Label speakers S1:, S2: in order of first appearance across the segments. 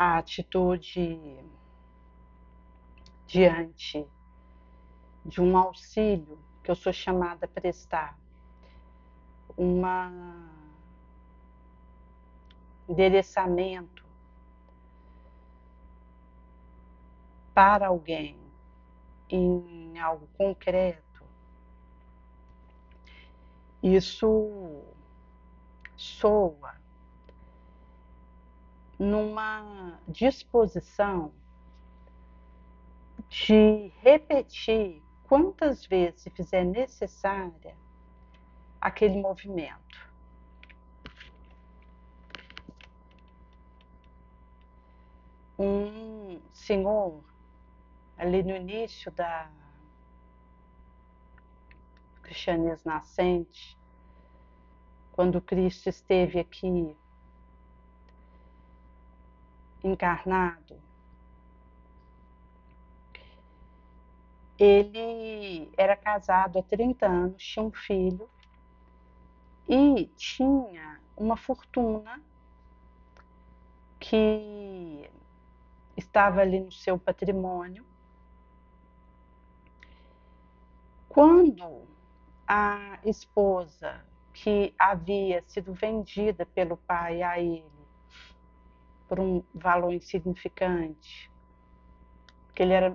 S1: a atitude diante de um auxílio que eu sou chamada a prestar, um endereçamento para alguém em algo concreto, isso soa numa disposição de repetir quantas vezes se fizer necessária aquele movimento. Um senhor, ali no início da cristianismo nascente, quando Cristo esteve aqui encarnado, ele era casado há 30 anos, tinha um filho e tinha uma fortuna que estava ali no seu patrimônio. Quando a esposa, que havia sido vendida pelo pai a ele por um valor insignificante, que ele era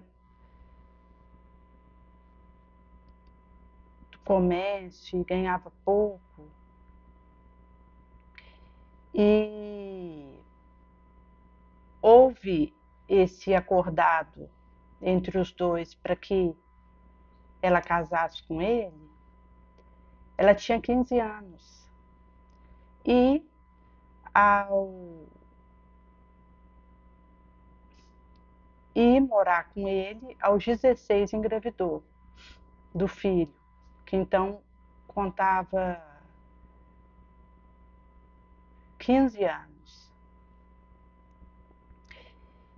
S1: do comércio e ganhava pouco, e houve esse acordado entre os dois para que ela casasse com ele, ela tinha 15 anos. E ao ir morar com ele, aos 16 engravidou do filho, que então contava 15 anos.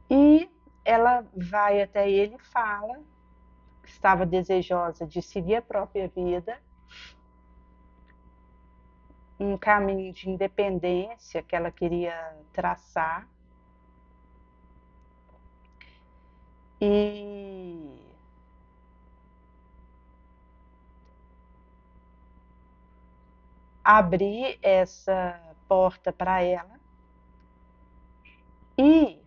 S1: E ela vai até ele e fala que estava desejosa de seguir a própria vida, um caminho de independência que ela queria traçar. E abrir essa porta para ela. E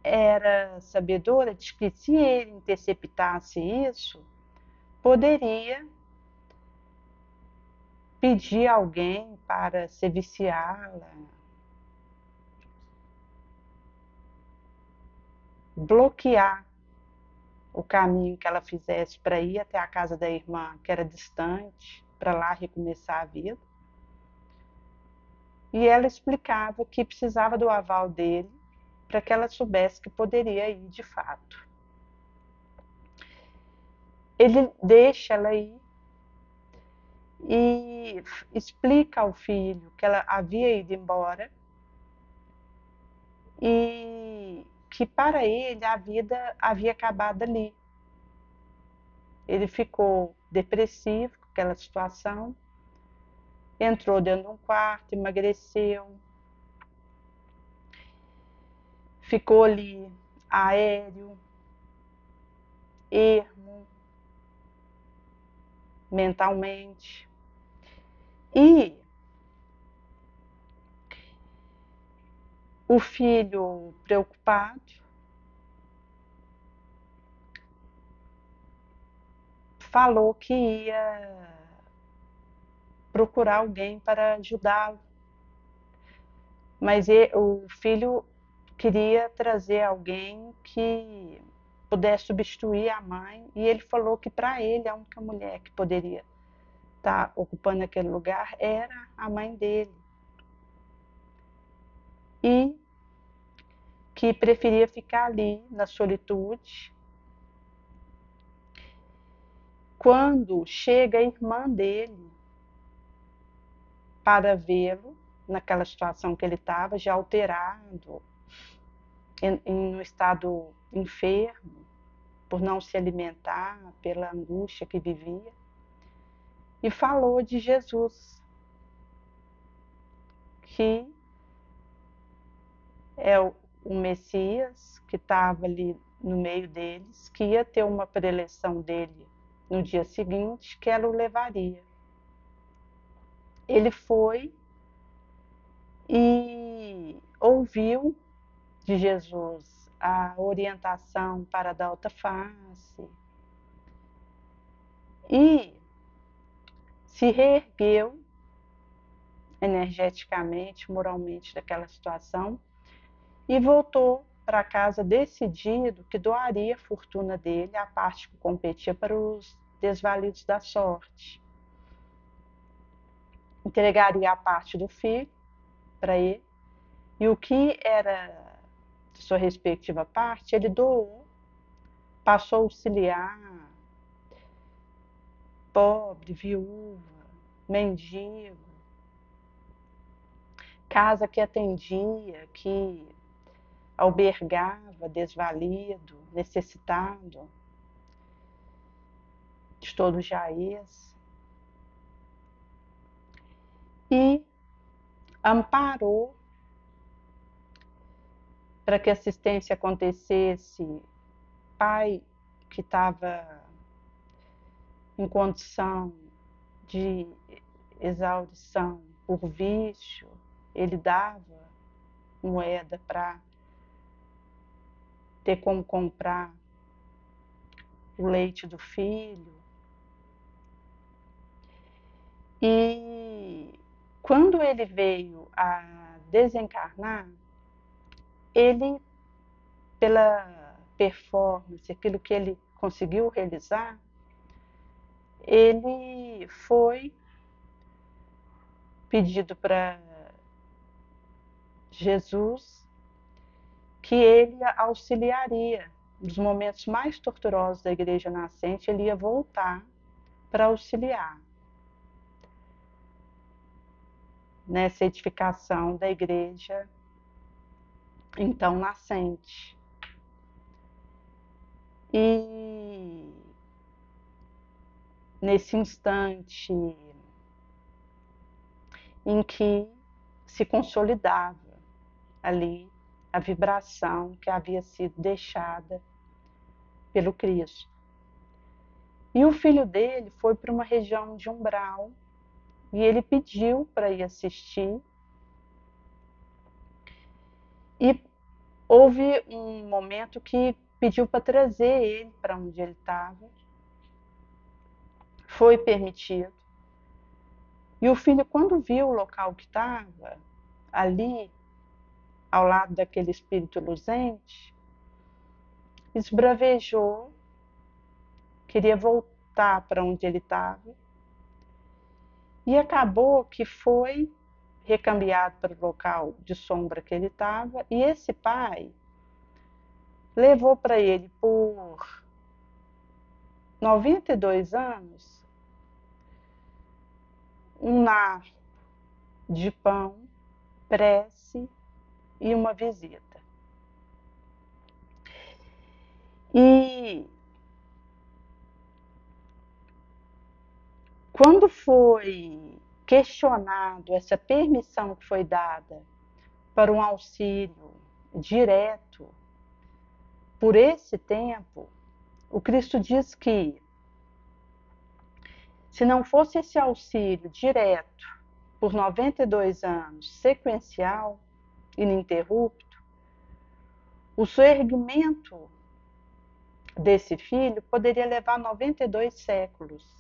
S1: era sabedora de que, se ele interceptasse isso, poderia pedir a alguém para se viciá-la, bloquear o caminho que ela fizesse para ir até a casa da irmã, que era distante, para lá recomeçar a vida. E ela explicava que precisava do aval dele para que ela soubesse que poderia ir de fato. Ele deixa ela ir e explica ao filho que ela havia ido embora e que para ele a vida havia acabado ali. Ele ficou depressivo com aquela situação, entrou dentro de um quarto, emagreceu, ficou ali aéreo, ermo, mentalmente. E o filho, preocupado, falou que ia procurar alguém para ajudá-lo. Mas o filho queria trazer alguém que pudesse substituir a mãe, e ele falou que para ele a única mulher que poderia estar ocupando aquele lugar era a mãe dele. E que preferia ficar ali na solitude. Quando chega a irmã dele para vê-lo naquela situação que ele estava, já alterado, no estado enfermo, por não se alimentar, pela angústia que vivia, e falou de Jesus, que é o Messias que estava ali no meio deles, que ia ter uma preleção dele no dia seguinte, que ela o levaria. Ele foi e ouviu de Jesus a orientação para dar alta face e se reergueu energeticamente, moralmente daquela situação e voltou para casa decidido que doaria a fortuna dele, a parte que competia para os desvalidos da sorte. Entregaria a parte do filho para ele e o que era de sua respectiva parte, ele doou, passou a auxiliar pobre, viúva, mendigo, casa que atendia, que albergava desvalido, necessitado, de todo jaez, e amparou para que a assistência acontecesse, pai que estava em condição de exaurição por vício, ele dava moeda para ter como comprar o leite do filho. E quando ele veio a desencarnar, ele, pela performance, aquilo que ele conseguiu realizar, ele foi pedido para Jesus que ele auxiliaria nos momentos mais torturosos da igreja nascente, ele ia voltar para auxiliar nessa edificação da igreja então nascente. E nesse instante em que se consolidava ali a vibração que havia sido deixada pelo Cristo. E o filho dele foi para uma região de umbral e ele pediu para ir assistir. E houve um momento que pediu para trazer ele para onde ele estava. Foi permitido. E o filho, quando viu o local que estava, ali, ao lado daquele espírito luzente, esbravejou, queria voltar para onde ele estava, e acabou que foi recambiado para o local de sombra que ele estava, e esse pai levou para ele por 92 anos um narco de pão, prece e uma visita. E quando foi questionado essa permissão que foi dada para um auxílio direto por esse tempo, o Cristo diz que se não fosse esse auxílio direto por 92 anos, sequencial, ininterrupto, o soerguimento desse filho poderia levar 92 séculos.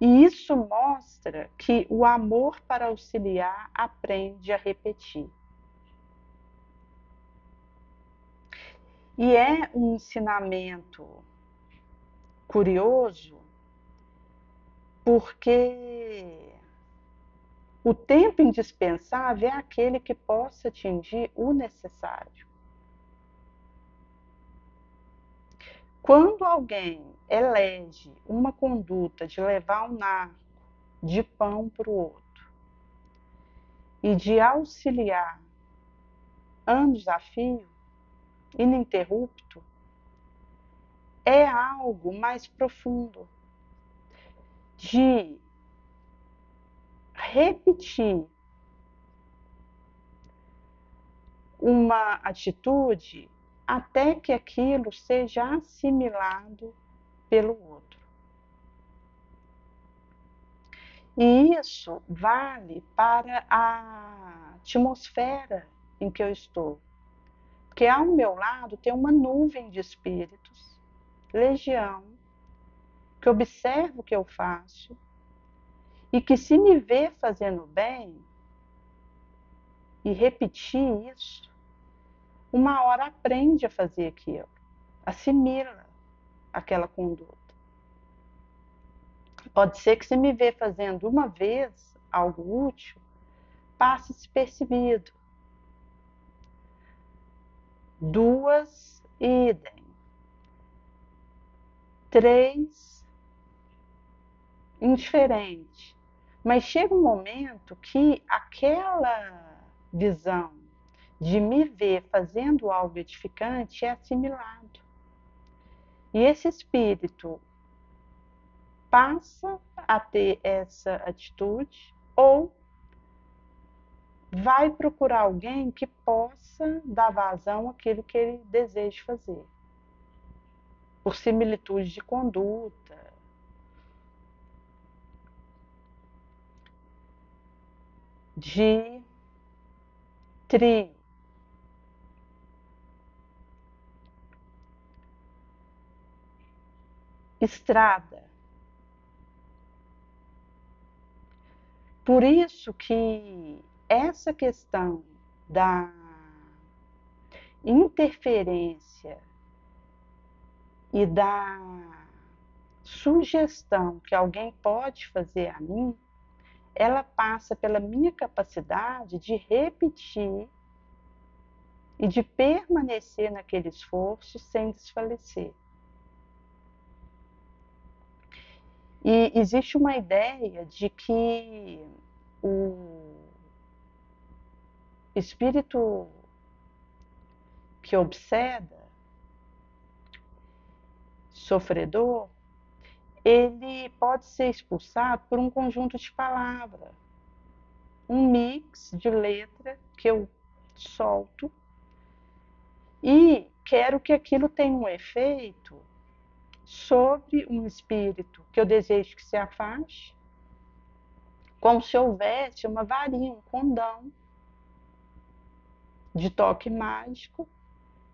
S1: E isso mostra que o amor para auxiliar aprende a repetir. E é um ensinamento curioso, porque o tempo indispensável é aquele que possa atingir o necessário. Quando alguém elege uma conduta de levar um narco de pão para o outro e de auxiliar anos a fio, ininterrupto, é algo mais profundo, de repetir uma atitude até que aquilo seja assimilado pelo outro. E isso vale para a atmosfera em que eu estou. Porque ao meu lado tem uma nuvem de espíritos, legião, que observa o que eu faço e que, se me vê fazendo bem e repetir isso, uma hora aprende a fazer aquilo, assimila aquela conduta. Pode ser que, se me vê fazendo uma vez algo útil, passe despercebido. Duas, idem. Três, indiferente. Mas chega um momento que aquela visão de me ver fazendo algo edificante é assimilado. E esse espírito passa a ter essa atitude ou vai procurar alguém que possa dar vazão àquilo que ele deseja fazer, por similitude de conduta. De trio. Estrada. Por isso que essa questão da interferência e da sugestão que alguém pode fazer a mim, ela passa pela minha capacidade de repetir e de permanecer naquele esforço sem desfalecer. E existe uma ideia de que o espírito que obseda, sofredor, ele pode ser expulsado por um conjunto de palavras, um mix de letra que eu solto e quero que aquilo tenha um efeito sobre um espírito que eu desejo que se afaste, como se houvesse uma varinha, um condão de toque mágico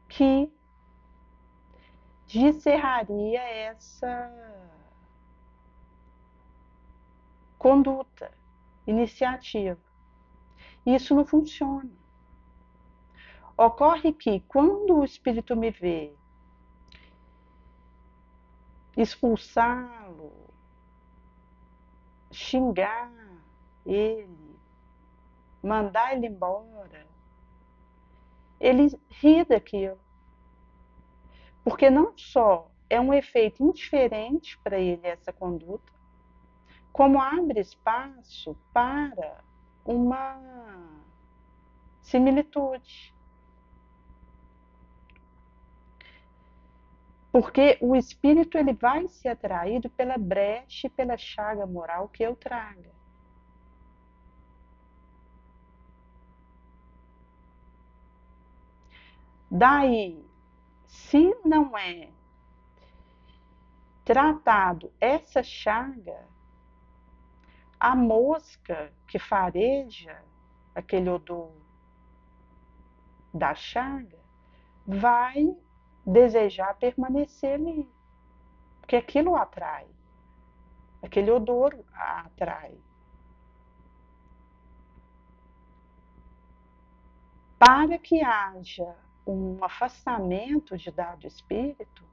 S1: que descerraria essa conduta, iniciativa. Isso não funciona. Ocorre que, quando o espírito me vê expulsá-lo, xingar ele, mandar ele embora, ele ri daquilo. Porque não só é um efeito indiferente para ele essa conduta, como abre espaço para uma similitude. Porque o espírito ele vai ser atraído pela brecha e pela chaga moral que eu traga. Daí, se não é tratado essa chaga, a mosca que fareja aquele odor da chaga vai desejar permanecer ali, porque aquilo atrai, aquele odor atrai. Para que haja um afastamento de dado espírito,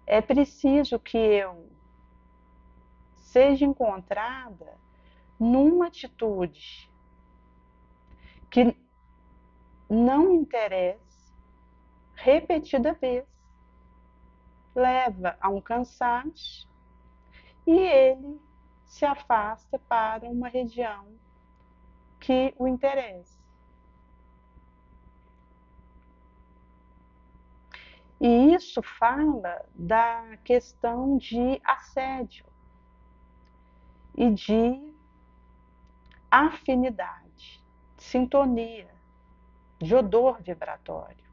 S1: é preciso que eu seja encontrada numa atitude que não interesse repetida vez, leva a um cansaço e ele se afasta para uma região que o interessa. E isso fala da questão de assédio e de afinidade, sintonia. de odor vibratório.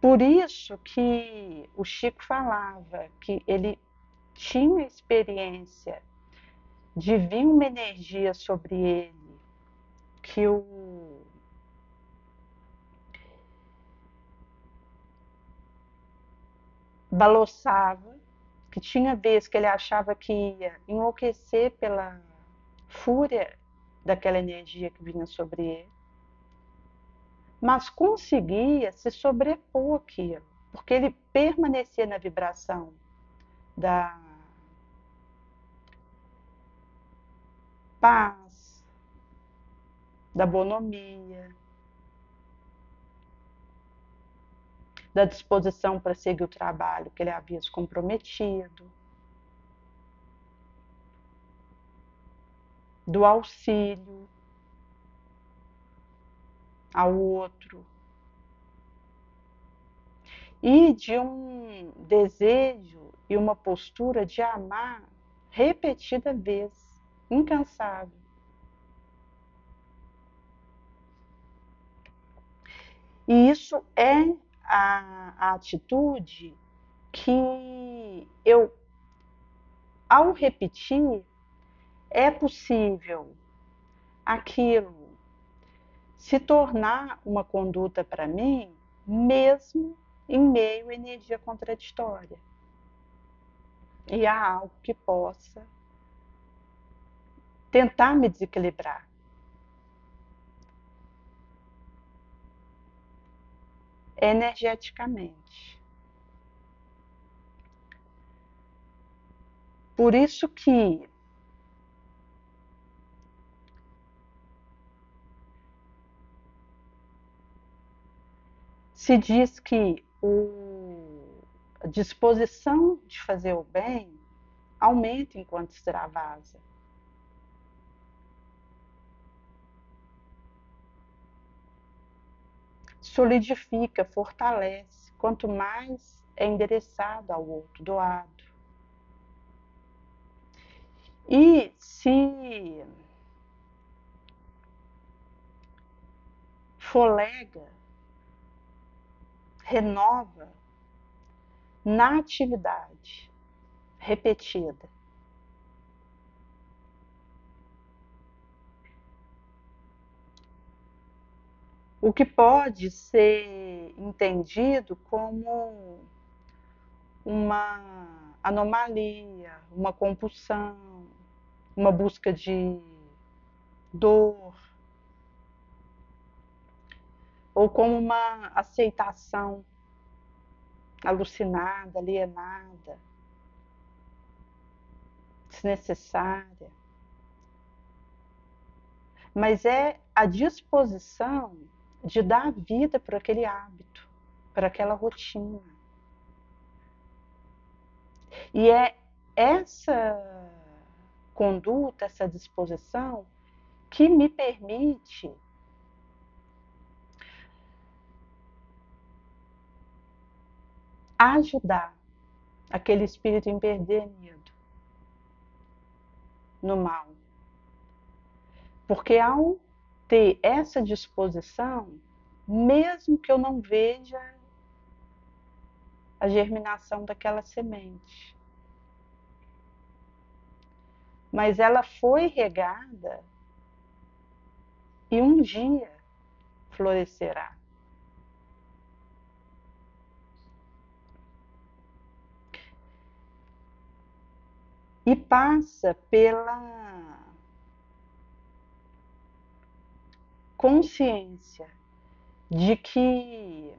S1: Por isso que o Chico falava que ele tinha experiência de vir uma energia sobre ele que o balançava, que tinha vez que ele achava que ia enlouquecer pela fúria daquela energia que vinha sobre ele, mas conseguia se sobrepor aquilo, porque ele permanecia na vibração da paz, da bonomia, da disposição para seguir o trabalho que ele havia se comprometido, do auxílio ao outro e de um desejo e uma postura de amar repetida vez, incansável. E isso é a atitude que eu, ao repetir, é possível aquilo se tornar uma conduta para mim, mesmo em meio à energia contraditória. E há algo que possa tentar me desequilibrar. Energeticamente. Por isso que se diz que a disposição de fazer o bem aumenta enquanto extravasa. Solidifica, fortalece, quanto mais é endereçado ao outro, doado. E se folega, renova na atividade repetida. O que pode ser entendido como uma anomalia, uma compulsão, uma busca de dor, ou como uma aceitação alucinada, alienada, desnecessária. Mas é a disposição de dar vida para aquele hábito, para aquela rotina. E é essa conduta, essa disposição que me permite ajudar aquele espírito empedernido no mal. Porque ao ter essa disposição, mesmo que eu não veja a germinação daquela semente, mas ela foi regada e um dia florescerá. E passa pela consciência de que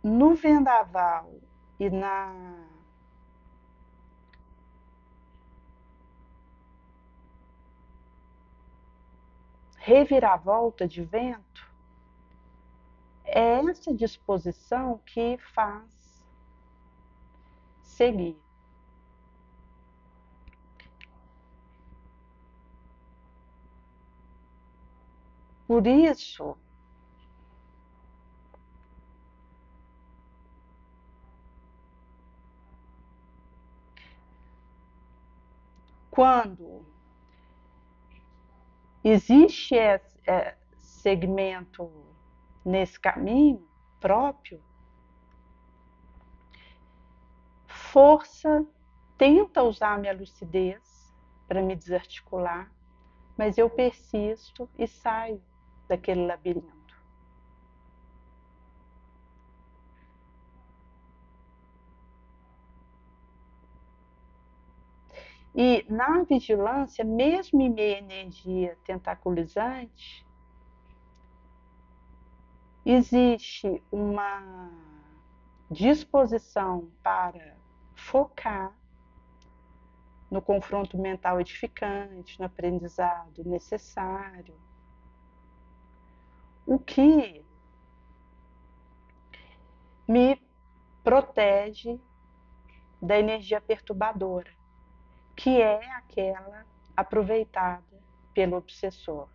S1: no vendaval e na reviravolta de vento, é essa disposição que faz seguir. Por isso, quando existe esse segmento nesse caminho próprio, força tenta usar minha lucidez para me desarticular, mas eu persisto e saio daquele labirinto. E na vigilância, mesmo em meio à energia tentaculizante, existe uma disposição para focar no confronto mental edificante, no aprendizado necessário, o que me protege da energia perturbadora, que é aquela aproveitada pelo obsessor.